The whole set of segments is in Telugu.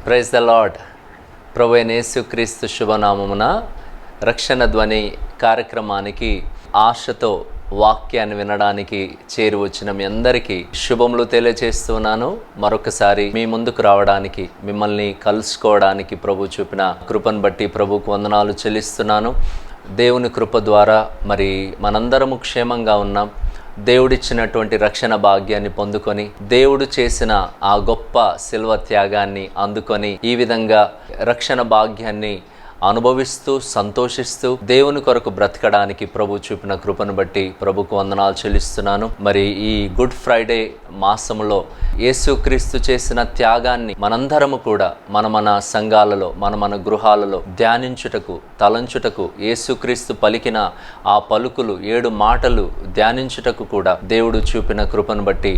Praise the lord. ప్రభు అయిన యేసుక్రీస్తు శుభనామమున రక్షణ ధ్వని కార్యక్రమానికి ఆశతో వాక్యాన్ని వినడానికి చేరి వచ్చిన మీ అందరికీ శుభములు తెలియజేస్తున్నాను. మరొకసారి మీ ముందుకు రావడానికి, మిమ్మల్ని కలుసుకోవడానికి ప్రభు చూపిన కృపను బట్టి ప్రభుకు వందనాలు చెల్లిస్తున్నాను. దేవుని కృప ద్వారా మరి మనందరము క్షేమంగా ఉన్నాం. దేవుడిచ్చినటువంటి రక్షణ భాగ్యాన్ని పొందుకొని, దేవుడు చేసిన ఆ గొప్ప శిల్వ త్యాగాన్ని అందుకొని, ఈ విధంగా రక్షణ భాగ్యాన్ని అనుభవిస్తూ సంతోషిస్తూ దేవుని కొరకు బ్రతకడానికి ప్రభు చూపిన కృపను బట్టి ప్రభుకు వందనాలు చెల్లిస్తున్నాను. మరి ఈ గుడ్ ఫ్రైడే మాసంలో యేసుక్రీస్తు చేసిన త్యాగాన్ని మనందరము కూడా మన సంఘాలలో, మన గృహాలలో ధ్యానించుటకు, తలంచుటకు, యేసుక్రీస్తు పలికిన ఆ పలుకులు 7 మాటలు ధ్యానించుటకు కూడా దేవుడు చూపిన కృపను బట్టి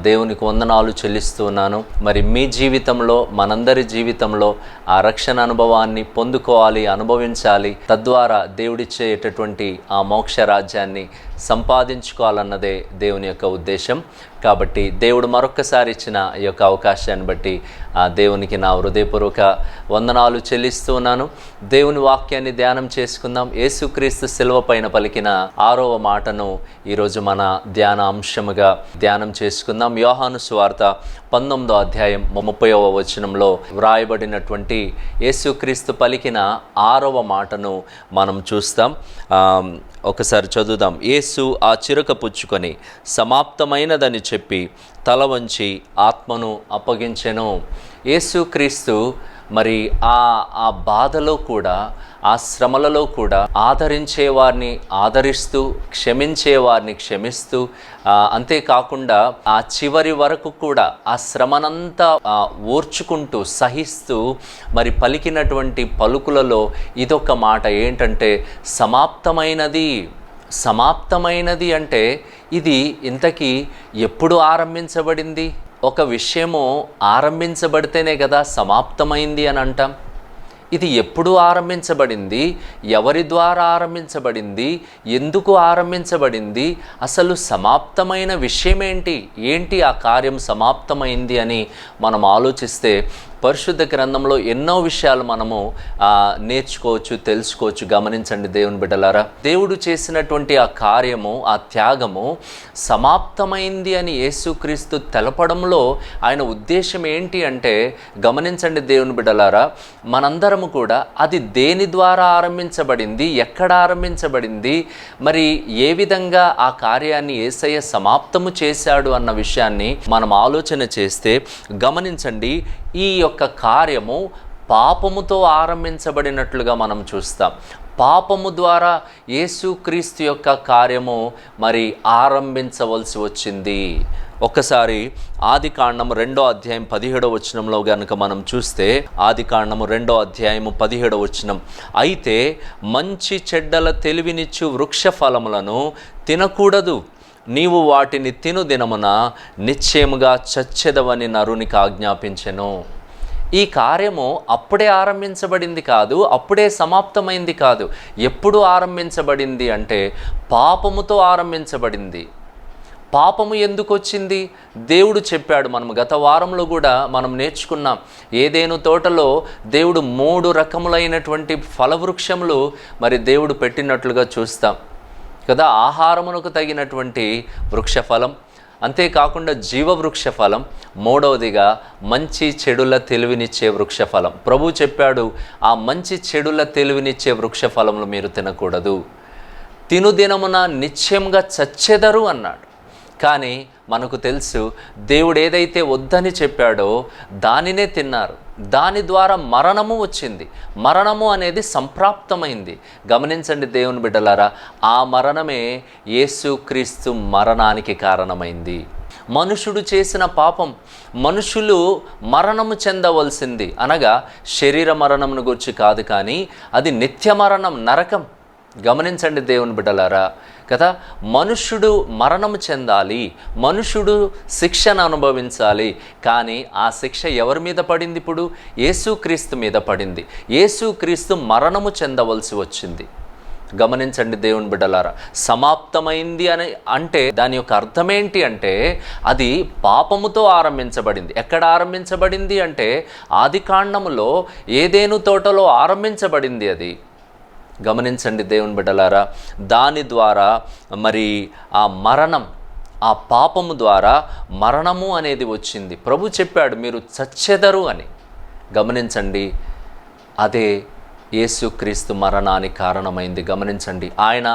దేవునికి వందనాలు చెల్లిస్తున్నాను. మరి మీ జీవితంలో, మనందరి జీవితంలో ఆ రక్షణ అనుభవాన్ని పొందుకోవాలి, అనుభవించాలి. తద్వారా దేవుడిచ్చేటటువంటి ఆ మోక్ష రాజ్యాన్ని సంపాదించుకోవాలన్నదే దేవుని యొక్క ఉద్దేశం. కాబట్టి దేవుడు మరొక్కసారి ఇచ్చిన ఈ యొక్క అవకాశాన్ని బట్టి దేవునికి నా హృదయపూర్వక వందనాలు చెల్లిస్తున్నాను. దేవుని వాక్యాన్ని ధ్యానం చేసుకుందాం. యేసుక్రీస్తు శిలువ పైన పలికిన 6వ మాటను ఈరోజు మన ధ్యాన అంశముగా ధ్యానం చేసుకుందాం. యోహాను సువార్త 19వ అధ్యాయం 30వ వచనంలో వ్రాయబడినటువంటి యేసుక్రీస్తు పలికిన 6వ మాటను మనం చూస్తాం. ఒకసారి చదువుదాం. యేసు ఆ చిరక పుచ్చుకొని సమాప్తమైనదని చెప్పి తల వంచి ఆత్మను అప్పగించెను. యేసుక్రీస్తు మరి ఆ బాధలో కూడా, ఆ శ్రమలలో కూడా ఆదరించే వారిని ఆదరిస్తూ, క్షమించే వారిని క్షమిస్తూ, అంతేకాకుండా ఆ చివరి వరకు కూడా ఆ శ్రమనంతా ఓర్చుకుంటూ, సహిస్తూ మరి పలికినటువంటి పలుకులలో ఇదొక మాట ఏంటంటే సమాప్తమైనది. సమాప్తమైనది అంటే ఇది ఇంతకీ ఎప్పుడు ఆరంభించబడింది? ఒక విషయము ఆరంభించబడితేనే కదా సమాప్తమైంది అని అంటాం. ఇది ఎప్పుడు ఆరంభించబడింది? ఎవరి ద్వారా ఆరంభించబడింది? ఎందుకు ఆరంభించబడింది? అసలు సమాప్తమైన విషయం ఏంటి ఆ కార్యం సమాప్తమైంది అని మనం ఆలోచిస్తే పరిశుద్ధ గ్రంథంలో ఎన్నో విషయాలు మనము నేర్చుకోవచ్చు, తెలుసుకోవచ్చు. గమనించండి దేవుని బిడ్డలారా, దేవుడు చేసినటువంటి ఆ కార్యము, ఆ త్యాగము సమాప్తమైంది అని యేసుక్రీస్తు తెలపడంలో ఆయన ఉద్దేశం ఏంటి అంటే, గమనించండి దేవుని బిడ్డలారా, మనందరము కూడా అది దేని ద్వారా ఆరంభించబడింది, ఎక్కడ ఆరంభించబడింది, మరి ఏ విధంగా ఆ కార్యాన్ని యేసయ్య సమాప్తము చేశాడు అన్న విషయాన్ని మనం ఆలోచన చేస్తే గమనించండి, ఈ యొక్క కార్యము పాపముతో ఆరంభించబడినట్లుగా మనం చూస్తాం. పాపము ద్వారా యేసుక్రీస్తు యొక్క కార్యము మరి ఆరంభించవలసి వచ్చింది. ఒక్కసారి ఆదికాండము 2వ అధ్యాయం 17వ వచనంలో గనుక మనం చూస్తే, ఆదికాండము 2వ అధ్యాయము 17వ వచనం, అయితే మంచి చెడ్డల తెలివినిచ్చు వృక్ష ఫలములను తినకూడదు, నీవు వాటిని తిను దినమున నిశ్చయముగా చచ్చెదవని నరునికి ఆజ్ఞాపించెను. ఈ కార్యము అప్పుడే ఆరంభించబడింది కాదు, అప్పుడే సమాప్తమైంది కాదు. ఎప్పుడు ఆరంభించబడింది అంటే పాపముతో ఆరంభించబడింది. పాపము ఎందుకు వచ్చింది? దేవుడు చెప్పాడు. మనం గత వారంలో కూడా మనం నేర్చుకున్నాం. ఏదేను తోటలో దేవుడు 3 రకములైనటువంటి ఫలవృక్షములు మరి దేవుడు పెట్టినట్లుగా చూస్తాం కదా. ఆహారమునకు తగినటువంటి వృక్షఫలం, అంతేకాకుండా జీవవృక్ష ఫలం, 3వదిగా మంచి చెడుల తెలివినిచ్చే వృక్షఫలం. ప్రభు చెప్పాడు, ఆ మంచి చెడుల తెలివినిచ్చే వృక్షఫలములు మీరు తినకూడదు, తినుదినమున నిశ్చయంగా చచ్చెదరు అన్నాడు. కానీ మనకు తెలుసు, దేవుడు ఏదైతే వద్దని చెప్పాడో దానినే తిన్నారు. దాని ద్వారా మరణము వచ్చింది. మరణము అనేది సంప్రాప్తమైంది. గమనించండి దేవుని బిడ్డలారా, ఆ మరణమే యేసుక్రీస్తు మరణానికి కారణమైంది. మనుషుడు చేసిన పాపం, మనుషులు మరణము చెందవలసింది, అనగా శరీర మరణమును గురించి కాదు, కానీ అది నిత్య మరణం, నరకం. గమనించండి దేవుని బిడ్డలారా కదా, మనుష్యుడు మరణము చెందాలి, మనుష్యుడు శిక్షను అనుభవించాలి. కానీ ఆ శిక్ష ఎవరి మీద పడింది? ఇప్పుడు యేసుక్రీస్తు మీద పడింది. యేసుక్రీస్తు మరణము చెందవలసి వచ్చింది. గమనించండి దేవుని బిడ్డలారా, సమాప్తమైంది అని అంటే దాని యొక్క అర్థం ఏంటి అంటే అది పాపముతో ఆరంభించబడింది. ఎక్కడ ఆరంభించబడింది అంటే ఆదికాండములో ఏదేను తోటలో ఆరంభించబడింది అది. గమనించండి దేవుని బిడ్డలారా, దాని ద్వారా మరి ఆ మరణం, ఆ పాపము ద్వారా మరణము అనేది వచ్చింది. ప్రభు చెప్పాడు మీరు చచ్చెదరు అని. గమనించండి, అదే యేసుక్రీస్తు మరణానికి కారణమైంది. గమనించండి, ఆయన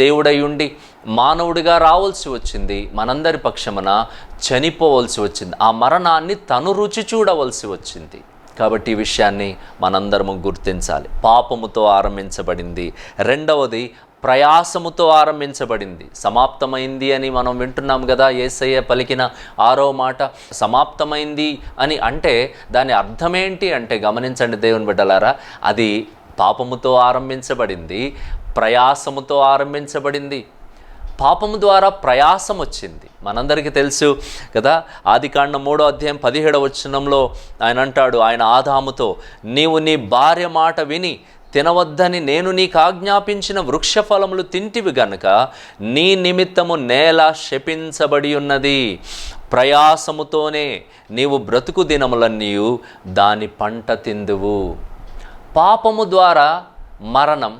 దేవుడై ఉండి మానవుడిగా రావాల్సి వచ్చింది, మనందరి పక్షమున చనిపోవలసి వచ్చింది, ఆ మరణాన్ని తను రుచి చూడవలసి వచ్చింది. కాబట్టి ఈ విషయాన్ని మనందరము గుర్తించాలి. పాపముతో ఆరంభించబడింది. రెండవది ప్రయాసముతో ఆరంభించబడింది. సమాప్తమైంది అని మనం వింటున్నాం కదా, యేసయ్య పలికిన 6వ మాట సమాప్తమైంది అని అంటే దాని అర్థమేంటి అంటే గమనించండి దేవుని బిడ్డలారా, అది పాపముతో ఆరంభించబడింది, ప్రయాసముతో ఆరంభించబడింది. పాపము ద్వారా ప్రయాసం వచ్చింది. మనందరికీ తెలుసు కదా, ఆదికాండం 3వ అధ్యాయం 17వ వచనంలో ఆయన అంటాడు, ఆయన ఆదాముతో నీవు నీ భార్య మాట విని తినవద్దని నేను నీకు ఆజ్ఞాపించిన వృక్ష ఫలములు తింటివి గనుక నీ నిమిత్తము నేల శపించబడి ఉన్నది. ప్రయాసముతోనే నీవు బ్రతుకు దినములన్నీయు దాని పంట తిందువు. పాపము ద్వారా మరణం,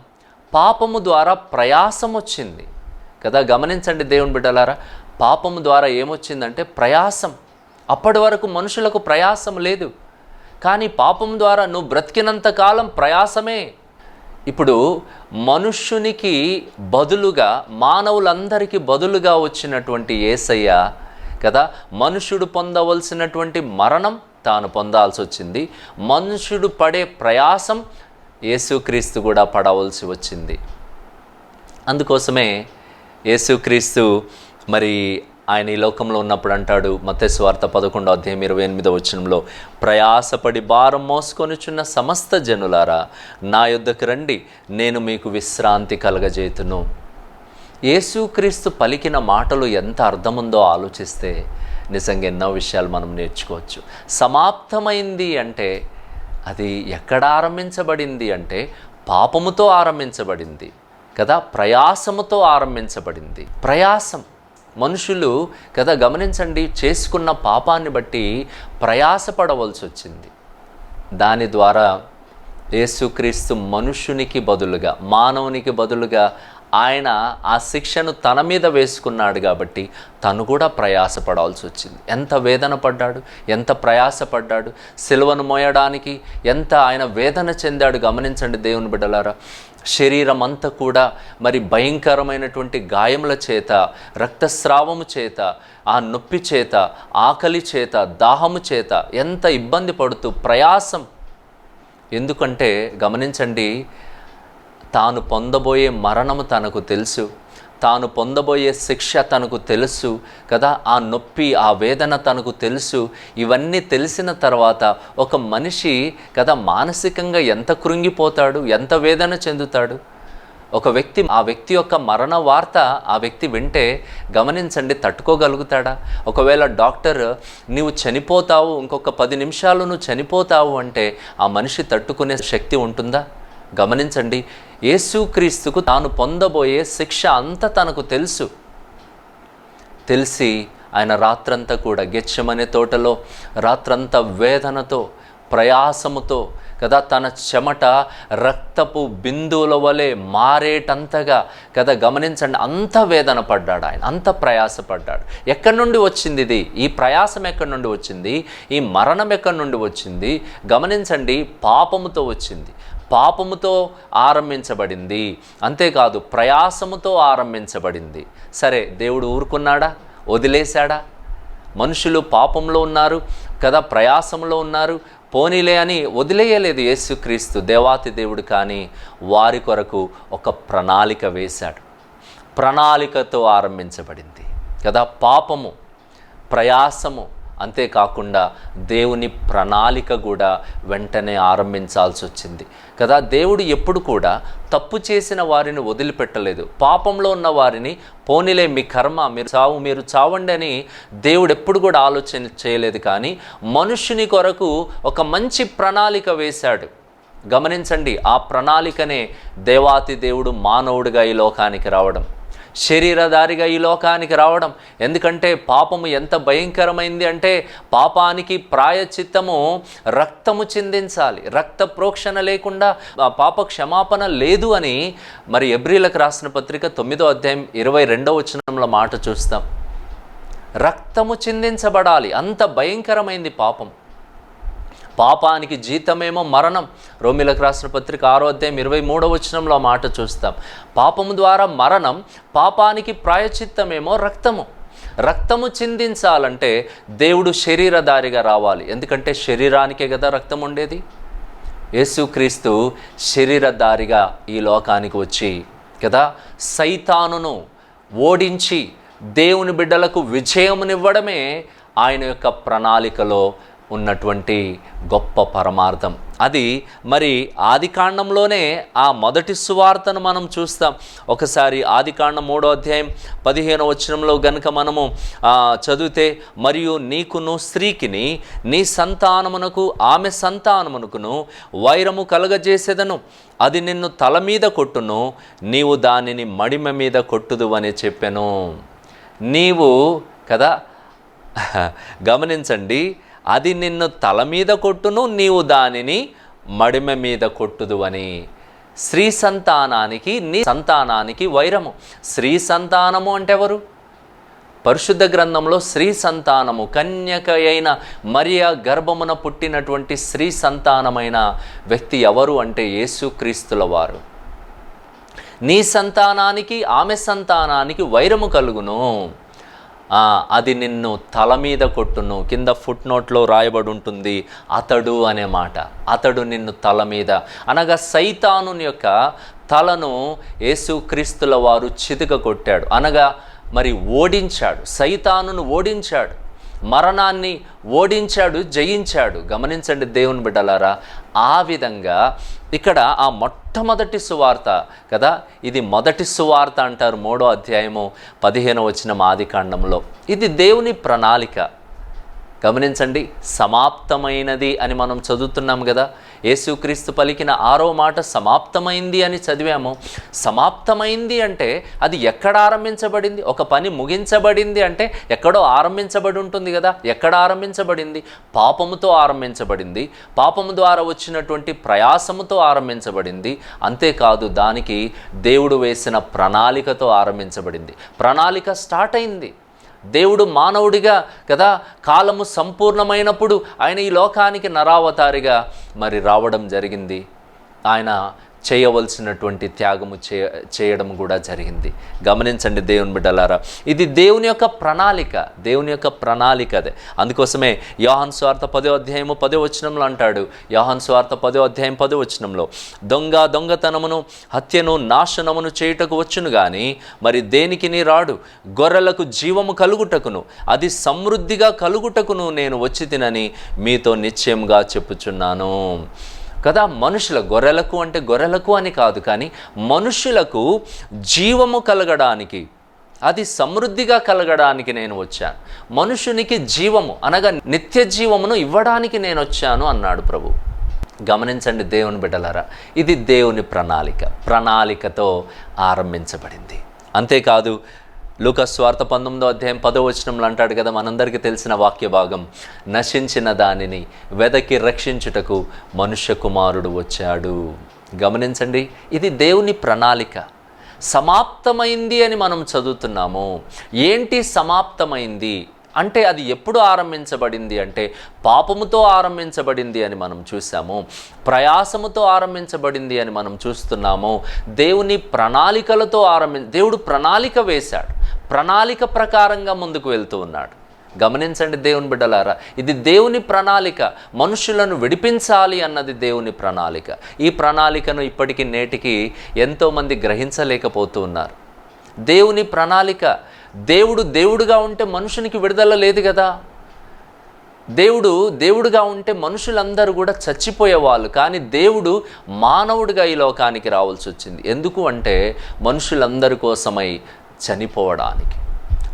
పాపము ద్వారా ప్రయాసం వచ్చింది కదా. గమనించండి దేవుని బిడ్డలారా, పాపము ద్వారా ఏమొచ్చిందంటే ప్రయాసం. అప్పటి వరకు మనుషులకు ప్రయాసం లేదు, కానీ పాపం ద్వారా నువ్వు బ్రతికినంత కాలం ప్రయాసమే. ఇప్పుడు మనుష్యునికి బదులుగా, మానవులందరికీ బదులుగా వచ్చినటువంటి యేసయ్య కదా, మనుష్యుడు పొందవలసినటువంటి మరణం తాను పొందాల్సి వచ్చింది. మనుష్యుడు పడే ప్రయాసం యేసుక్రీస్తు కూడా పడవలసి వచ్చింది. అందుకోసమే యేసుక్రీస్తు మరి ఆయన ఈ లోకంలో ఉన్నప్పుడు అంటాడు, మత్తయి సువార్త 11వ అధ్యాయం 28వ వచనంలో, ప్రయాసపడి భారం మోసుకొనుచున్న సమస్త జనులారా నా యొద్దకు రండి, నేను మీకు విశ్రాంతి కలగజేతును. యేసుక్రీస్తు పలికిన మాటలు ఎంత అర్థముందో ఆలోచిస్తే నిజంగా ఎన్నో విషయాలు మనం నేర్చుకోవచ్చు. సమాప్తమైంది అంటే అది ఎక్కడ ఆరంభించబడింది అంటే పాపముతో ఆరంభించబడింది కదా, ప్రయాసముతో ఆరంభించబడింది. ప్రయాసం మనుషులు కదా, గమనించండి, చేసుకున్న పాపాన్ని బట్టి ప్రయాసపడవలసి వచ్చింది. దాని ద్వారా యేసుక్రీస్తు మనుష్యునికి బదులుగా, మానవునికి బదులుగా ఆయన ఆ శిక్షను తన మీద వేసుకున్నాడు కాబట్టి తను కూడా ప్రయాసపడాల్సి వచ్చింది. ఎంత వేదన పడ్డాడు, ఎంత ప్రయాసపడ్డాడు, సిలువను మోయడానికి ఎంత ఆయన వేదన చెందాడు. గమనించండి దేవుని బిడ్డలారా, శరీరం అంతా కూడా మరి భయంకరమైనటువంటి గాయముల చేత, రక్తస్రావము చేత, ఆ నొప్పి చేత, ఆకలి చేత, దాహము చేత ఎంత ఇబ్బంది పడుతూ ప్రయాసం. ఎందుకంటే గమనించండి, తాను పొందబోయే మరణము తనకు తెలుసు, తాను పొందబోయే శిక్ష తనకు తెలుసు కదా, ఆ నొప్పి, ఆ వేదన తనకు తెలుసు. ఇవన్నీ తెలిసిన తర్వాత ఒక మనిషి కదా మానసికంగా ఎంత కృంగిపోతాడు, ఎంత వేదన చెందుతాడు. ఒక వ్యక్తి, ఆ వ్యక్తి యొక్క మరణ వార్త ఆ వ్యక్తి వింటే గమనించండి, తట్టుకోగలుగుతాడా? ఒకవేళ డాక్టర్ నీవు చనిపోతావు, ఇంకొక 10 నిమిషాలు నువ్వు చనిపోతావు అంటే ఆ మనిషి తట్టుకునే శక్తి ఉంటుందా? గమనించండి, యేసుక్రీస్తుకు తాను పొందబోయే శిక్ష అంతా తనకు తెలుసు. తెలిసి ఆయన రాత్రంతా కూడా గెత్సెమనే తోటలో రాత్రంతా వేదనతో, ప్రయాసముతో కదా, తన చెమట రక్తపు బిందువుల వలె మారేటంతగా కదా, గమనించండి, అంత వేదన పడ్డాడు ఆయన, అంత ప్రయాసపడ్డాడు. ఎక్కడి నుండి వచ్చింది ఇది? ఈ ప్రయాసం ఎక్కడి నుండి వచ్చింది? ఈ మరణం ఎక్కడి నుండి వచ్చింది? గమనించండి, పాపముతో వచ్చింది. పాపముతో ఆరంభించబడింది, అంతేకాదు ప్రయాసముతో ఆరంభించబడింది. సరే, దేవుడు ఊరుకున్నాడా? వదిలేశాడా? మనుషులు పాపంలో ఉన్నారు కదా, ప్రయాసంలో ఉన్నారు, పోనీలే అని వదిలేయలేదు యేసుక్రీస్తు దేవాతి దేవుడు. కానీ వారి కొరకు ఒక ప్రణాళిక వేశాడు. ప్రణాళికతో ఆరంభించబడింది కదా పాపము, ప్రయాసము. అంతేకాకుండా దేవుని ప్రణాళిక కూడా వెంటనే ఆరంభించాల్సి వచ్చింది కదా. దేవుడు ఎప్పుడు కూడా తప్పు చేసిన వారిని వదిలిపెట్టలేదు. పాపంలో ఉన్న వారిని పోనీలే మీ కర్మ, మీరు చావండి అని దేవుడు ఎప్పుడు కూడా ఆలోచన చేయలేదు. కానీ మనుష్యుని కొరకు ఒక మంచి ప్రణాళిక వేశాడు. గమనించండి, ఆ ప్రణాళికనే దేవాతి దేవుడు మానవుడిగా ఈ లోకానికి రావడం, శరీరధారిగా ఈ లోకానికి రావడం. ఎందుకంటే పాపము ఎంత భయంకరమైంది అంటే పాపానికి ప్రాయశ్చిత్తము రక్తము చిందించాలి. రక్త ప్రోక్షణ లేకుండా పాప క్షమాపణ లేదు అని మరి ఎబ్రీలకు రాసిన పత్రిక 9వ అధ్యాయం 22వ వచనంలో మాట చూస్తాం. రక్తము చిందించబడాలి, అంత భయంకరమైంది పాపం. పాపానికి జీతమేమో మరణం. రోమీలకు రాసిన పత్రిక 6వ అధ్యాయం 23వ వచనంలో మాట చూస్తాం. పాపము ద్వారా మరణం, పాపానికి ప్రాయశ్చిత్తమేమో రక్తము. రక్తము చిందించాలంటే దేవుడు శరీరధారిగా రావాలి. ఎందుకంటే శరీరానికే కదా రక్తం ఉండేది. యేసుక్రీస్తు శరీరధారిగా ఈ లోకానికి వచ్చి కదా సైతానును ఓడించి దేవుని బిడ్డలకు విజయమునివ్వడమే ఆయన యొక్క ప్రణాళికలో ఉన్నటువంటి గొప్ప పరమార్థం. అది మరి ఆదికాండంలోనే ఆ మొదటి సువార్తను మనం చూస్తాం. ఒకసారి ఆదికాండం 3వ అధ్యాయం 15వ వచనంలో గనుక మనము చదివితే, మరియు నీకును స్త్రీకిని నీ సంతానమునకు ఆమె సంతానమునకును వైరము కలగజేసేదను, అది నిన్ను తల మీద కొట్టును, నీవు దానిని మడిమ మీద కొట్టుదు అని చెప్పాను. నీవు కదా గమనించండి, అది నిన్ను తల మీద కొట్టును, నీవు దానిని మడిమ మీద కొట్టుదు అని. స్త్రీ సంతానానికి నీ సంతానానికి వైరము. స్త్రీ సంతానము అంటే ఎవరు? పరిశుద్ధ గ్రంథంలో స్త్రీ సంతానము కన్యక అయిన మరియ గర్భమున పుట్టినటువంటి స్త్రీ సంతానమైన వ్యక్తి ఎవరు అంటే యేసుక్రీస్తుల వారు. నీ సంతానానికి ఆమె సంతానానికి వైరము కలుగును, అది నిన్ను తల మీద కొట్టును. కింద ఫుట్ నోట్లో రాయబడి ఉంటుంది అతడు అనే మాట. అతడు నిన్ను తల మీద అనగా సైతానుని యొక్క తలను యేసుక్రీస్తుల వారు చితక కొట్టాడు, అనగా మరి ఓడించాడు. సైతానును ఓడించాడు, మరణాన్ని ఓడించాడు, జయించాడు. గమనించండి దేవుని బిడ్డలారా, ఆ విధంగా ఇక్కడ ఆ మొట్టమొదటి సువార్త కదా, ఇది మొదటి సువార్త అంటారు 3వ అధ్యాయము 15వ వచనం ఆదికాండంలో. ఇది దేవుని ప్రణాళిక. గమనించండి, సమాప్తమైనది అని మనం చదువుతున్నాం కదా. యేసుక్రీస్తు పలికిన 6వ మాట సమాప్తమైంది అని చదివాము. సమాప్తమైంది అంటే అది ఎక్కడ ఆరంభించబడింది? ఒక పని ముగించబడింది అంటే ఎక్కడో ఆరంభించబడి ఉంటుంది కదా. ఎక్కడ ఆరంభించబడింది? పాపముతో ఆరంభించబడింది. పాపము ద్వారా వచ్చినటువంటి ప్రయాసముతో ఆరంభించబడింది. అంతేకాదు, దానికి దేవుడు వేసిన ప్రణాళికతో ఆరంభించబడింది. ప్రణాళిక స్టార్ట్ అయింది. దేవుడు మానవుడిగా కదా కాలము సంపూర్ణమైనప్పుడు ఆయన ఈ లోకానికి నరావతారిగా మరి రావడం జరిగింది. ఆయన చేయవలసినటువంటి త్యాగము చేయడం కూడా జరిగింది. గమనించండి దేవుని బిడ్డలారా, ఇది దేవుని యొక్క ప్రణాళిక. దేవుని యొక్క ప్రణాళిక అదే. అందుకోసమే యోహాను సువార్త 10వ అధ్యాయము 10వ వచనంలో అంటాడు. యోహాను సువార్త 10వ అధ్యాయం 10వ వచనంలో, దొంగతనమును హత్యను నాశనమును చేయుటకు వచ్చును గాని మరి దేనికిని రాడు, గొర్రెలకు జీవము కలుగుటకును అది సమృద్ధిగా కలుగుటకును నేను వచ్చి తినని మీతో నిశ్చయంగా చెప్పుచున్నాను కదా. మనుషుల గొర్రెలకు అంటే గొర్రెలకు అని కాదు, కానీ మనుషులకు జీవము కలగడానికి, అది సమృద్ధిగా కలగడానికి నేను వచ్చాను. మనుషునికి జీవము అనగా నిత్య జీవమును ఇవ్వడానికి నేను వచ్చాను అన్నాడు ప్రభు. గమనించండి దేవుని బిడ్డలారా, ఇది దేవుని ప్రణాళికతో ఆరంభించబడింది. అంతేకాదు, లూకాసు సువార్త 19వ అధ్యాయం 10వ వచనంలో అంటాడు కదా, మనందరికీ తెలిసిన వాక్య భాగం, నశించిన దానిని వెదకి రక్షించుటకు మనుష్య కుమారుడు వచ్చాడు. గమనించండి, ఇది దేవుని ప్రణాళిక. సమాప్తమైంది అని మనం చదువుతున్నాము. ఏంటి సమాప్తమైంది అంటే అది ఎప్పుడు ఆరంభించబడింది అంటే పాపముతో ఆరంభించబడింది అని మనం చూసాము. ప్రయాసముతో ఆరంభించబడింది అని మనం చూస్తున్నాము. దేవుని ప్రణాళికలతో దేవుడు ప్రణాళిక వేశాడు. ప్రణాళిక ప్రకారంగా ముందుకు వెళ్తూ ఉన్నాడు. గమనించండి దేవుని బిడ్డలారా, ఇది దేవుని ప్రణాళిక. మనుషులను విడిపించాలి అన్నది దేవుని ప్రణాళిక. ఈ ప్రణాళికను ఇప్పటికీ నేటికి ఎంతోమంది గ్రహించలేకపోతూ ఉన్నారు. దేవుని ప్రణాళిక, దేవుడుగా ఉంటే మనుషునికి విడుదల లేదు కదా. దేవుడుగా ఉంటే మనుషులందరూ కూడా చచ్చిపోయేవాళ్ళు. కానీ దేవుడు మానవుడిగా ఈ లోకానికి రావాల్సి వచ్చింది. ఎందుకు అంటే మనుషులందరి కోసమై చనిపోవడానికి,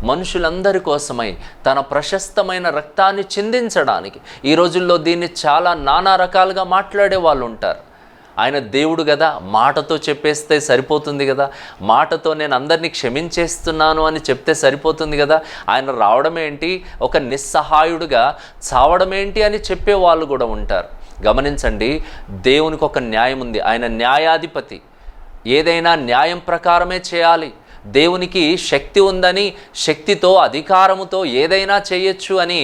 మనుషులందరి కోసమై తన ప్రశస్తమైన రక్తాన్ని చిందించడానికి. ఈ రోజుల్లో దీన్ని చాలా నానా రకాలుగా మాట్లాడే వాళ్ళు ఉంటారు. ఆయన దేవుడు కదా, మాటతో చెప్పేస్తే సరిపోతుంది కదా, మాటతో నేను అందరినీ క్షమించేస్తున్నాను అని చెప్తే సరిపోతుంది కదా, ఆయన రావడం ఏంటి, ఒక నిస్సహాయుడుగా చావడం ఏంటి అని చెప్పే వాళ్ళు కూడా ఉంటారు. గమనించండి, దేవునికి ఒక న్యాయం ఉంది. ఆయన న్యాయాధిపతి, ఏదైనా న్యాయం ప్రకారమే చేయాలి. దేవునికి శక్తి ఉందని, శక్తితో అధికారముతో ఏదైనా చేయొచ్చు అని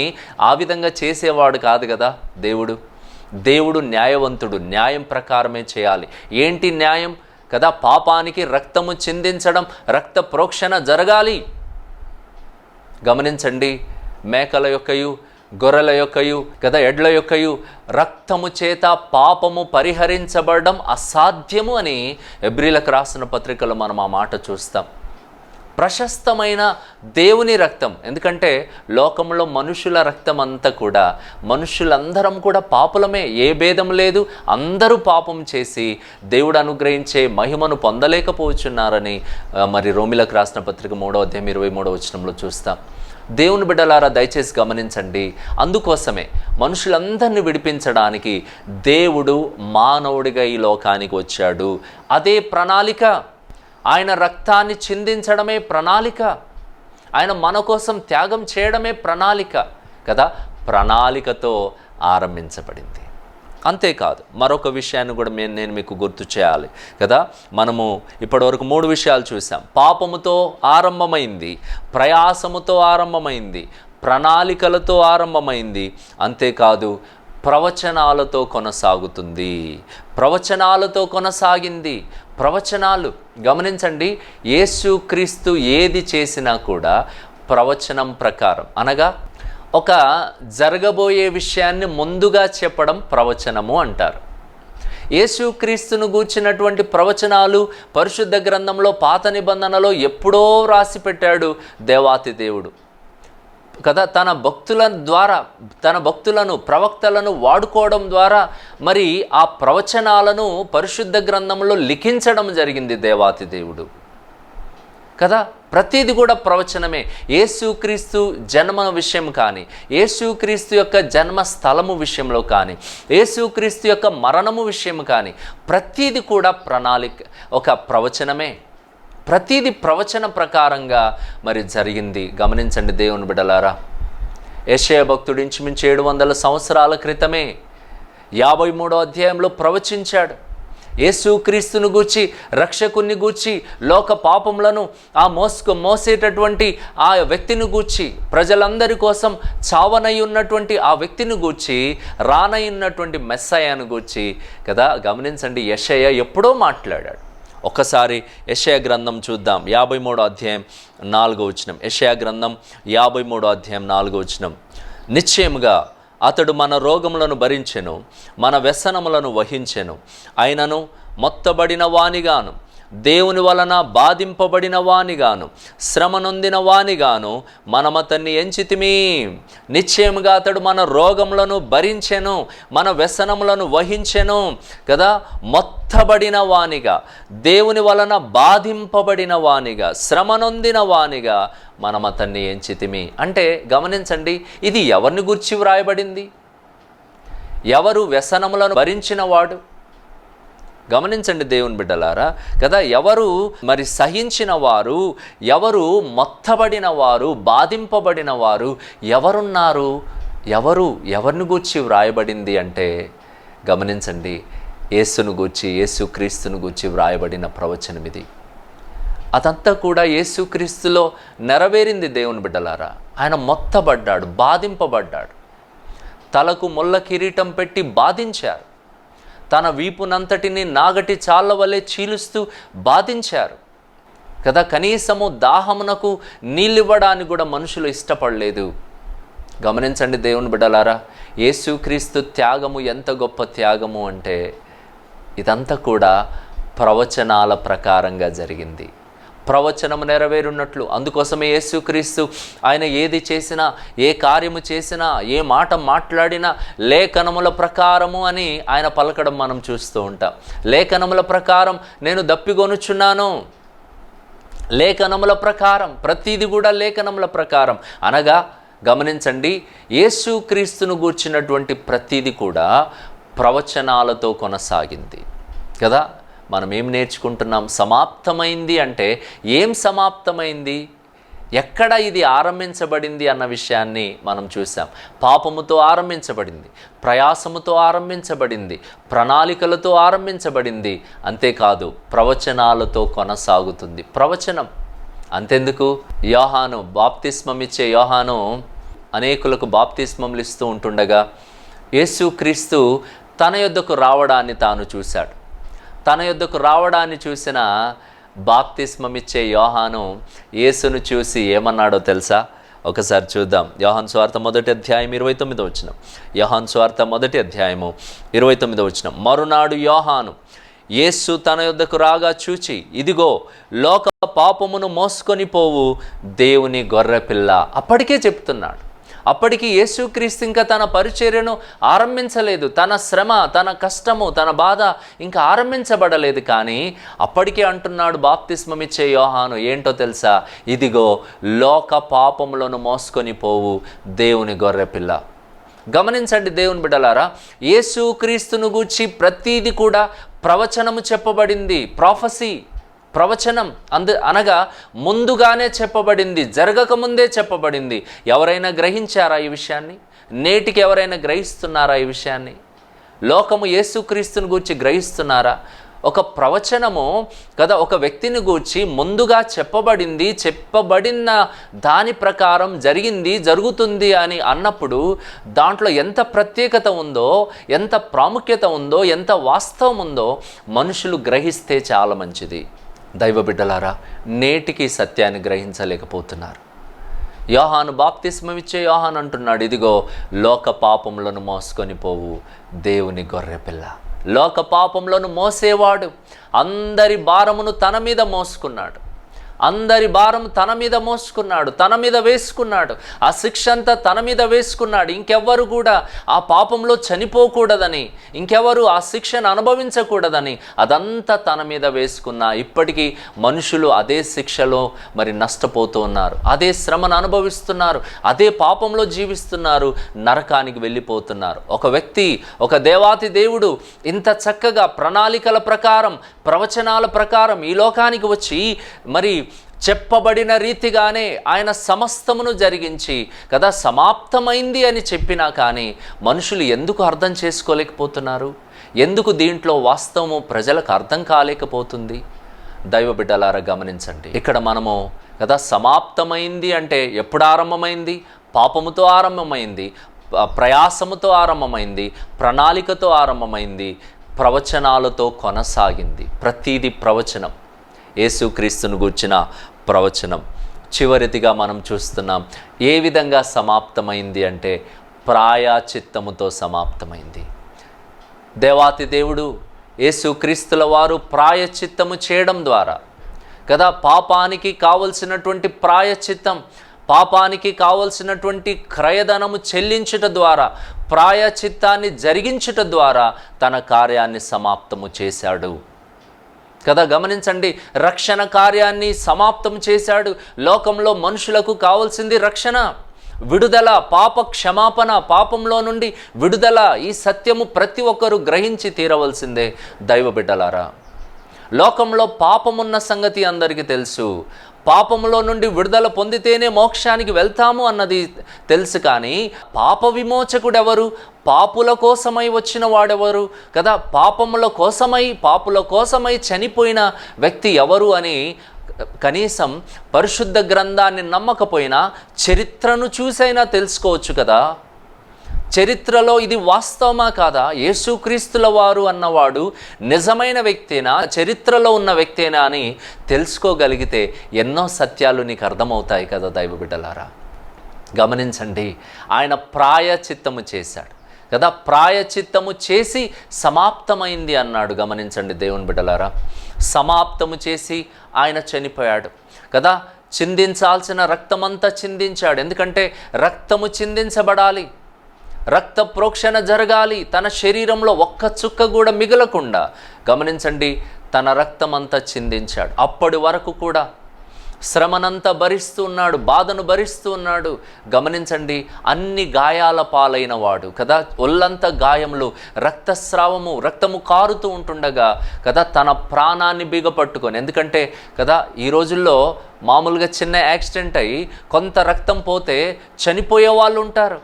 ఆ విధంగా చేసేవాడు కాదు కదా దేవుడు న్యాయవంతుడు, న్యాయం ప్రకారమే చేయాలి. ఏంటి న్యాయం కదా, పాపానికి రక్తము చిందించడం, రక్త ప్రోక్షణ జరగాలి. గమనించండి, మేకల యొక్కయు గొర్రెల యొక్కయు కదా, ఎడ్ల యొక్కయు రక్తము చేత పాపము పరిహరించబడడం అసాధ్యము అని హెబ్రీలకు రాసిన పత్రికలో మనం ఆ మాట చూస్తాం. ప్రశస్తమైన దేవుని రక్తం, ఎందుకంటే లోకంలో మనుషుల రక్తం అంతా కూడా, మనుషులందరం కూడా పాపులమే, ఏ భేదం లేదు, అందరూ పాపం చేసి దేవుడు అనుగ్రహించే మహిమను పొందలేకపోతున్నారని మరి రోమిలకు రాసిన పత్రిక 3వ అధ్యాయం 23వ వచనంలో చూస్తాం. దేవుని బిడ్డలారా, దయచేసి గమనించండి, అందుకోసమే మనుషులందరినీ విడిపించడానికి దేవుడు మానవుడిగా ఈ లోకానికి వచ్చాడు. అదే ప్రణాళిక, ఆయన రక్తాన్ని చిందించడమే ప్రణాళిక, ఆయన మన కోసం త్యాగం చేయడమే ప్రణాళిక కదా, ప్రణాళికతో ఆరంభించబడింది. అంతేకాదు, మరొక విషయాన్ని కూడా నేను మీకు గుర్తు చేయాలి కదా. మనము ఇప్పటివరకు 3 విషయాలు చూసాం. పాపముతో ఆరంభమైంది, ప్రయాసముతో ఆరంభమైంది, ప్రణాళికలతో ఆరంభమైంది, అంతేకాదు ప్రవచనాలతో కొనసాగుతుంది. ప్రవచనాలతో కొనసాగింది. ప్రవచనాలు గమనించండి, యేసుక్రీస్తు ఏది చేసినా కూడా ప్రవచనం ప్రకారం, అనగా ఒక జరగబోయే విషయాన్ని ముందుగా చెప్పడం ప్రవచనము అంటారు. యేసుక్రీస్తును గూర్చినటువంటి ప్రవచనాలు పరిశుద్ధ గ్రంథంలో పాత నిబంధనలో ఎప్పుడో రాసి పెట్టాడు దేవాతి దేవుడు కదా. తన భక్తుల ద్వారా, తన భక్తులను, ప్రవక్తలను వాడుకోవడం ద్వారా మరి ఆ ప్రవచనాలను పరిశుద్ధ గ్రంథంలో లిఖించడం జరిగింది దేవాతి దేవుడు కదా. ప్రతిది కూడా ప్రవచనమే. యేసుక్రీస్తు జన్మ విషయం కానీ, యేసుక్రీస్తు యొక్క జన్మ స్థలము విషయంలో కానీ, యేసుక్రీస్తు యొక్క మరణము విషయం కానీ, ప్రతిది కూడా ప్రణాళిక, ఒక ప్రవచనమే. ప్రతిది ప్రవచన ప్రకారంగా మరి జరిగింది. గమనించండి దేవుని బిడ్డలారా, యెషయా భక్తుడు ఇంచుమించు 700 సంవత్సరాల క్రితమే 53వ అధ్యాయంలో ప్రవచించాడు. యేసుక్రీస్తును గూర్చి, రక్షకుని గూర్చి, లోక పాపములను మోసేటటువంటి ఆ వ్యక్తిని గూర్చి, ప్రజలందరి కోసం చావనై ఉన్నటువంటి ఆ వ్యక్తిని గూర్చి, రానై ఉన్నటువంటి మెస్సయాను గూర్చి కదా. గమనించండి, యెషయా ఎప్పుడో మాట్లాడాడు. ఒక్కసారి యెషయా గ్రంథం చూద్దాం, 53వ అధ్యాయం 4వ వచనం. యెషయా గ్రంథం 53వ అధ్యాయం 4వ వచనం. నిశ్చయముగా అతడు మన రోగములను భరించెను, మన వ్యసనములను వహించెను, అయినను మొత్తబడిన వానిగాను, దేవుని వలన బాధింపబడిన వానిగాను, శ్రమ నొందిన వానిగాను మనమతన్ని ఎంచితిమి. నిశ్చయముగా అతడు మన రోగములను భరించెను, మన వ్యసనములను వహించెను కదా. మొత్తబడిన వానిగా, దేవుని వలన బాధింపబడిన వానిగా, శ్రమ నొందిన వానిగా మనమతన్ని ఎంచితిమి. అంటే గమనించండి, ఇది ఎవరిని గురించి వ్రాయబడింది? ఎవరు వ్యసనములను భరించిన వాడు? గమనించండి దేవుని బిడ్డలారా కదా. ఎవరు మరి సహించిన వారు, ఎవరు మొత్తబడిన వారు, బాధింపబడిన వారు ఎవరున్నారు? ఎవరిని గూర్చి వ్రాయబడింది అంటే గమనించండి, యేసును గూర్చి, యేసుక్రీస్తును గూర్చి వ్రాయబడిన ప్రవచనం ఇది. అదంతా కూడా యేసుక్రీస్తులో నెరవేరింది దేవుని బిడ్డలారా. ఆయన మొత్తబడ్డాడు, బాధింపబడ్డాడు, తలకు ముళ్ళ కిరీటం పెట్టి బాధించారు, తన వీపునంతటిని నాగటి చాళ్ళ వలె చీలుస్తూ బాధించారు కదా. కనీసము దాహమునకు నీళ్ళివ్వడానికి కూడా మనుషులు ఇష్టపడలేదు. గమనించండి దేవుని బిడ్డలారా, యేసుక్రీస్తు త్యాగము ఎంత గొప్ప త్యాగము అంటే ఇదంతా కూడా ప్రవచనాల ప్రకారంగా జరిగింది. ప్రవచనము నెరవేరున్నట్లు. అందుకోసమే యేసుక్రీస్తు ఆయన ఏది చేసినా, ఏ కార్యము చేసినా, ఏ మాట మాట్లాడినా లేఖనముల ప్రకారము అని ఆయన పలకడం మనం చూస్తూ ఉంటాం. లేఖనముల ప్రకారం నేను దప్పిగొనుచున్నాను, లేఖనముల ప్రకారం, ప్రతిది కూడా లేఖనముల ప్రకారం అనగా గమనించండి, యేసుక్రీస్తును గూర్చినటువంటి ప్రతిది కూడా ప్రవచనాలతో కొనసాగింది. కదా. మనం ఏం నేర్చుకుంటున్నాం? సమాప్తమైంది అంటే ఏం సమాప్తమైంది, ఎక్కడ ఇది ఆరంభించబడింది అన్న విషయాన్ని మనం చూసాం. పాపముతో ఆరంభించబడింది, ప్రయాసముతో ఆరంభించబడింది, ప్రణాళికలతో ఆరంభించబడింది. అంతేకాదు ప్రవచనాలతో కొనసాగుతుంది. ప్రవచనం అంతెందుకు, యోహాను బాప్తిస్మం ఇచ్చే యోహాను అనేకులకు బాప్తిస్మములు ఇస్తూ ఉంటుండగా యేసుక్రీస్తు తన యొద్దకు రావడాన్ని తాను చూశాడు. తన యొద్దకు రావడాన్ని చూసిన బాప్తిస్మమిచ్చే యోహాను యేసును చూసి ఏమన్నాడో తెలుసా? ఒకసారి చూద్దాం. యోహాను సువార్త 1వ అధ్యాయం 29వ వచనం. యోహాను సువార్త 1వ అధ్యాయము 29వ వచనం. మరునాడు యోహాను యేసు తన యొద్దకు రాగా చూచి, ఇదిగో లోక పాపమును మోసుకొని పోవు దేవుని గొర్రెపిల్ల. అప్పటికే చెప్తున్నాడు. అప్పటికి యేసుక్రీస్తు ఇంకా తన పరిచర్యను ఆరంభించలేదు. తన శ్రమ, తన కష్టము, తన బాధ ఇంకా ఆరంభించబడలేదు. కానీ అప్పటికే అంటున్నాడు బాప్తిస్మమిచ్చే యోహాను ఏంటో తెలుసా? ఇదిగో లోక పాపములను మోసుకొని పోవు దేవుని గొర్రెపిల్ల. గమనించండి దేవుని బిడ్డలారా, యేసుక్రీస్తును గూర్చి ప్రతీది కూడా ప్రవచనము చెప్పబడింది. ప్రాఫెసీ, ప్రవచనం అనగా ముందుగానే చెప్పబడింది, జరగకముందే చెప్పబడింది. ఎవరైనా గ్రహించారా ఈ విషయాన్ని? నేటికి ఎవరైనా గ్రహిస్తున్నారా ఈ విషయాన్ని? లోకము యేసుక్రీస్తుని గూర్చి గ్రహిస్తున్నారా? ఒక ప్రవచనము కదా, ఒక వ్యక్తిని గూర్చి ముందుగా చెప్పబడింది, చెప్పబడిన దాని ప్రకారం జరిగింది, జరుగుతుంది అని అన్నప్పుడు దాంట్లో ఎంత ప్రత్యేకత ఉందో, ఎంత ప్రాముఖ్యత ఉందో, ఎంత వాస్తవం ఉందో మనుషులు గ్రహిస్తే చాలా మంచిది. దైవ బిడ్డలారా, నేటికి సత్యాన్ని గ్రహించలేకపోతున్నారు. యోహాను బాప్తిస్మమిచ్చే యోహాను అంటున్నాడు, ఇదిగో లోక పాపములను మోసుకొని పోవు దేవుని గొర్రెపిల్ల. లోక పాపములను మోసేవాడు అందరి భారమును తన మీద మోసుకున్నాడు. అందరి భారం తన మీద మోసుకున్నాడు, తన మీద వేసుకున్నాడు. ఆ శిక్ష అంతా తన మీద వేసుకున్నాడు. ఇంకెవ్వరు కూడా ఆ పాపంలో చనిపోకూడదని, ఇంకెవరు ఆ శిక్షను అనుభవించకూడదని అదంతా తన మీద వేసుకున్నా ఇప్పటికీ మనుషులు అదే శిక్షలో మరి నష్టపోతూ ఉన్నారు, అదే శ్రమను అనుభవిస్తున్నారు, అదే పాపంలో జీవిస్తున్నారు, నరకానికి వెళ్ళిపోతున్నారు. ఒక వ్యక్తి, ఒక దేవాతి దేవుడు ఇంత చక్కగా ప్రణాళికల ప్రకారం, ప్రవచనాల ప్రకారం ఈ లోకానికి వచ్చి మరి చెప్పబడిన రీతిగానే ఆయన సమస్తమును జరిగించి కదా సమాప్తమైంది అని చెప్పినా కానీ మనుషులు ఎందుకు అర్థం చేసుకోలేకపోతున్నారు? ఎందుకు దీంట్లో వాస్తవము ప్రజలకు అర్థం కాలేకపోతుంది? దైవ బిడ్డలారా గమనించండి. ఇక్కడ మనము కదా సమాప్తమైంది అంటే ఎప్పుడు ఆరంభమైంది? పాపముతో ఆరంభమైంది, ప్రయాసముతో ఆరంభమైంది, ప్రణాళికతో ఆరంభమైంది, ప్రవచనాలతో కొనసాగింది. ప్రతీది ప్రవచనం, యేసుక్రీస్తును గూర్చిన ప్రవచనం. చివరిదిగా మనం చూస్తున్నాం ఏ విధంగా సమాప్తమైంది అంటే ప్రాయశ్చిత్తముతో సమాప్తమైంది. దేవాతి దేవుడు యేసుక్రీస్తుల వారు ప్రాయశ్చిత్తము చేయడం ద్వారా కదా పాపానికి కావలసినటువంటి ప్రాయశ్చిత్తం, పాపానికి కావలసినటువంటి క్రయధనము చెల్లించుట ద్వారా, ప్రాయశ్చిత్తాన్ని జరిగించుట ద్వారా తన కార్యాన్ని సమాప్తము చేశాడు కదా. గమనించండి, రక్షణ కార్యాన్ని సమాప్తం చేశాడు. లోకంలో మనుషులకు కావాల్సింది రక్షణ, విడుదల, పాప క్షమాపణ, పాపంలో నుండి విడుదల. ఈ సత్యము ప్రతి ఒక్కరూ గ్రహించి తీరవలసిందే. దైవ బిడ్డలారా, లోకంలో పాపమున్న సంగతి అందరికీ తెలుసు. పాపములో నుండి విడుదల పొందితేనే మోక్షానికి వెళ్తాము అన్నది తెలుసు. కానీ పాప విమోచకుడు ఎవరు? పాపుల కోసమై వచ్చిన వాడెవరు కదా? పాపుల కోసమై చనిపోయిన వ్యక్తి ఎవరు అని కనీసం పరిశుద్ధ గ్రంథాన్ని నమ్మకపోయినా చరిత్రను చూసైనా తెలుసుకోవచ్చు కదా. చరిత్రలో ఇది వాస్తవమా కాదా? యేసుక్రీస్తుల వారు అన్నవాడు నిజమైన వ్యక్తేనా, చరిత్రలో ఉన్న వ్యక్తేనా అని తెలుసుకోగలిగితే ఎన్నో సత్యాలు నీకు అర్థమవుతాయి కదా దైవ బిడ్డలారా. గమనించండి, ఆయన ప్రాయశ్చిత్తము చేశాడు కదా, ప్రాయశ్చిత్తము చేసి సమాప్తమైంది అన్నాడు. గమనించండి దేవుని బిడ్డలారా, సమాప్తము చేసి ఆయన చనిపోయాడు కదా. చిందించాల్సిన రక్తమంతా చిందించాడు. ఎందుకంటే రక్తము చిందించబడాలి, రక్త ప్రోక్షణ జరగాలి. తన శరీరంలో ఒక్క చుక్క కూడా మిగలకుండా గమనించండి తన రక్తమంతా చిందించాడు. అప్పటి వరకు కూడా శ్రమనంతా భరిస్తూ ఉన్నాడు, బాధను భరిస్తూ ఉన్నాడు. గమనించండి, అన్ని గాయాల పాలైన వాడు కదా, ఒళ్ళంతా గాయములు, రక్తస్రావము, రక్తము కారుతూ ఉంటుండగా కదా తన ప్రాణాన్ని బిగపట్టుకొని, ఎందుకంటే కదా ఈ రోజుల్లో మామూలుగా చిన్న యాక్సిడెంట్ అయ్యి కొంత రక్తం పోతే చనిపోయే వాళ్ళు ఉంటారు,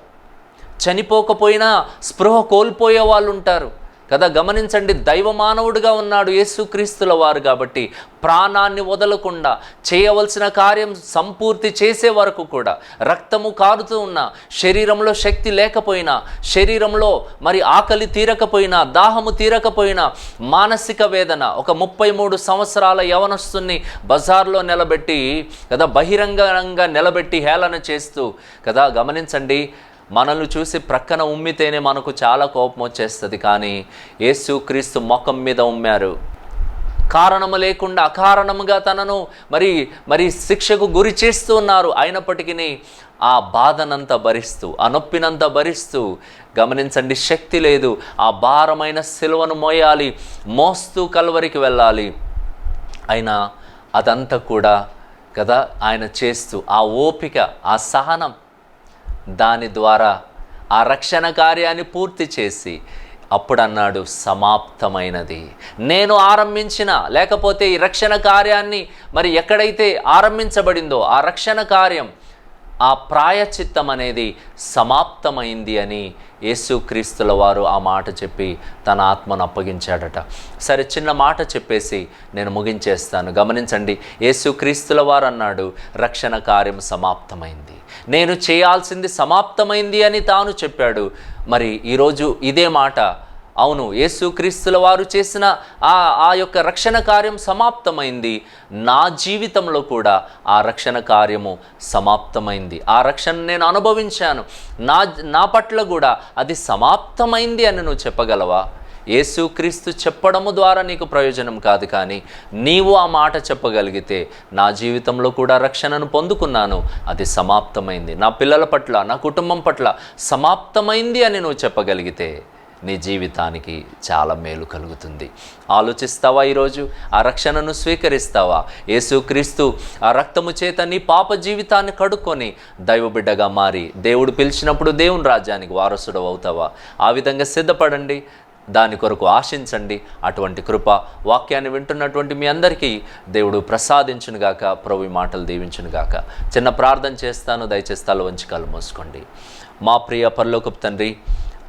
చనిపోకపోయినా స్పృహ కోల్పోయే వాళ్ళు ఉంటారు కదా. గమనించండి, దైవ మానవుడిగా ఉన్నాడు యేసుక్రీస్తుల వారు కాబట్టి ప్రాణాన్ని వదలకుండా చేయవలసిన కార్యం సంపూర్తి చేసే వరకు కూడా, రక్తము కారుతూ ఉన్న శరీరంలో శక్తి లేకపోయినా, శరీరంలో మరి ఆకలి తీరకపోయినా, దాహము తీరకపోయినా, మానసిక వేదన, ఒక 33 సంవత్సరాల యవనస్తుని బజార్లో నిలబెట్టి కదా, బహిరంగంగా నిలబెట్టి హేళన చేస్తూ కదా. గమనించండి, మనల్ని చూసి ప్రక్కన ఉమ్మితేనే మనకు చాలా కోపం వచ్చేస్తుంది, కానీ యేసుక్రీస్తు ముఖం మీద ఉమ్మారు. కారణము లేకుండా అకారణముగా తనను మరి శిక్షకు గురి చేస్తూ ఉన్నారు. అయినప్పటికీ ఆ బాధనంతా భరిస్తూ, ఆ నొప్పినంతా భరిస్తూ, గమనించండి, శక్తి లేదు, ఆ భారమైన సిలువను మోయాలి, మోస్తూ కల్వరికి వెళ్ళాలి. అయినా అదంతా కూడా కదా ఆయన చేస్తూ, ఆ ఓపిక, ఆ సహనం, దాని ద్వారా ఆ రక్షణ కార్యాన్ని పూర్తి చేసి అప్పుడు అన్నాడు, సమాప్తమైనది. నేను ఆరంభించిన, లేకపోతే ఈ రక్షణ కార్యాన్ని మరి ఎక్కడైతే ఆరంభించబడిందో ఆ రక్షణ కార్యం, ఆ ప్రాయశ్చిత్తం అనేది సమాప్తమైంది అని యేసుక్రీస్తుల వారు ఆ మాట చెప్పి తన ఆత్మను అప్పగించాడట. సరే, చిన్న మాట చెప్పేసి నేను ముగించేస్తాను. గమనించండి, యేసుక్రీస్తుల వారు అన్నాడు, రక్షణ కార్యం సమాప్తమైంది, నేను చేయాల్సింది సమాప్తమైంది అని తాను చెప్పాడు. మరి ఈరోజు ఇదే మాట, అవును, యేసుక్రీస్తుల వారు చేసిన ఆ యొక్క రక్షణ కార్యం సమాప్తమైంది, నా జీవితంలో కూడా ఆ రక్షణ కార్యము సమాప్తమైంది. ఆ రక్షణ నేను అనుభవించాను, నా పట్ల కూడా అది సమాప్తమైంది అని నువ్వు చెప్పగలవా? యేసుక్రీస్తు చెప్పడము ద్వారా నీకు ప్రయోజనం కాదు, కానీ నీవు ఆ మాట చెప్పగలిగితే, నా జీవితంలో కూడా రక్షణను పొందుకున్నాను, అది సమాప్తమైంది, నా పిల్లల పట్ల, నా కుటుంబం పట్ల సమాప్తమైంది అని నువ్వు చెప్పగలిగితే నీ జీవితానికి చాలా మేలు కలుగుతుంది. ఆలోచిస్తావా? ఈరోజు ఆ రక్షణను స్వీకరిస్తావా? యేసుక్రీస్తు ఆ రక్తము చేత నీ పాప జీవితాన్ని కడుక్కొని దైవబిడ్డగా మారి దేవుడు పిలిచినప్పుడు దేవుని రాజ్యానికి వారసుడు అవుతావా? ఆ విధంగా సిద్ధపడండి, దాని కొరకు ఆశించండి. అటువంటి కృప వాక్యాన్ని వింటున్నటువంటి మీ అందరికీ దేవుడు ప్రసాదించునుగాక, ప్రభు ఈ మాటలు దీవించునుగాక. చిన్న ప్రార్థన చేస్తాను, దయచేసి తల వంచి కళ్ళు మూసుకోండి. మా ప్రియ పరలోకపు తండ్రి,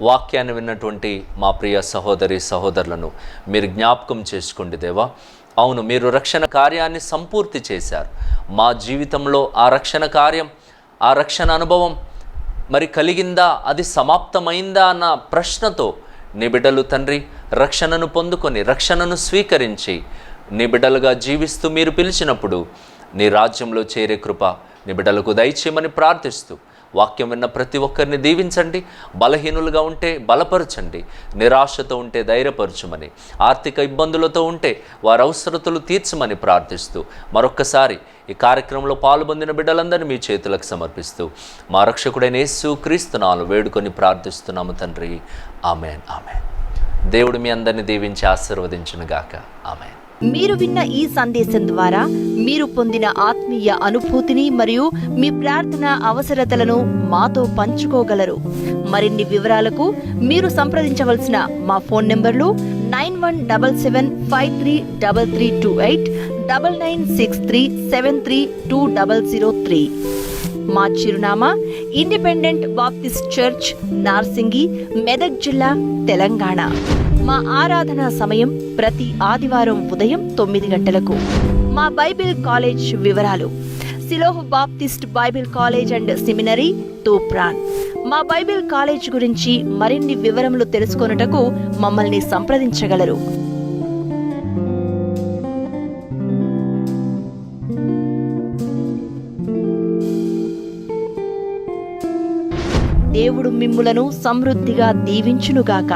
వాక్యాన్ని విన్నటువంటి మా ప్రియ సహోదరి సహోదరులను మీరు జ్ఞాపకం చేసుకోండి దేవా. అవును, మీరు రక్షణ కార్యాన్ని సంపూర్తి చేశారు. మా జీవితంలో ఆ రక్షణ కార్యం, ఆ రక్షణ అనుభవం మరి కలిగిందా, అది సమాప్తమైందా అన్న ప్రశ్నతో నీ బిడ్డలు తండ్రి రక్షణను పొందుకొని, రక్షణను స్వీకరించి నీ బిడ్డలుగా జీవిస్తూ మీరు పిలిచినప్పుడు నీ రాజ్యంలో చేరే కృప నీ బిడ్డలకు దయచేయమని ప్రార్థిస్తూ, వాక్యం విన్న ప్రతి ఒక్కరిని దీవించండి. బలహీనులుగా ఉంటే బలపరచండి, నిరాశతో ఉంటే ధైర్యపరచమని, ఆర్థిక ఇబ్బందులతో ఉంటే వారి అవసరతలు తీర్చమని ప్రార్థిస్తూ, మరొక్కసారి ఈ కార్యక్రమంలో పాల్పొందిన బిడ్డలందరినీ మీ చేతులకు సమర్పిస్తూ, మా రక్షకుడైన యేసుక్రీస్తు నామములో వేడుకొని ప్రార్థిస్తున్నాము తండ్రి. ఆమేన్, ఆమేన్. దేవుడు మీ అందరిని దీవించి ఆశీర్వదించునుగాక. ఆమేన్. మీరు విన్న ఈ సందేశం ద్వారా మీరు పొందిన ఆత్మీయ అనుభూతిని మరియు మీ ప్రార్థన అవసరతలను మాతో పంచుకోగలరు. మరిన్ని వివరాలకు మీరు సంప్రదించవలసిన మా ఫోన్ నంబర్లు 9177533328, 9963732003. మా చిరునామా independent Baptist church, Narsingi, Medak జిల్లా, తెలంగాణ. మా ఆరాధనా సమయం ప్రతి ఆదివారం ఉదయం 9 గంటలకు. మా బైబిల్ కాలేజ్ వివరాలు: సిలోహ్ Baptist Bible college and seminary, Toopran. మా బైబిల్ కాలేజ్ గురించి మరిన్ని వివరములు తెలుసుకొనుటకు మమ్మల్ని సంప్రదించగలరు. దేవుడు మిమ్ములను సమృద్ధిగా దీవించునుగాక.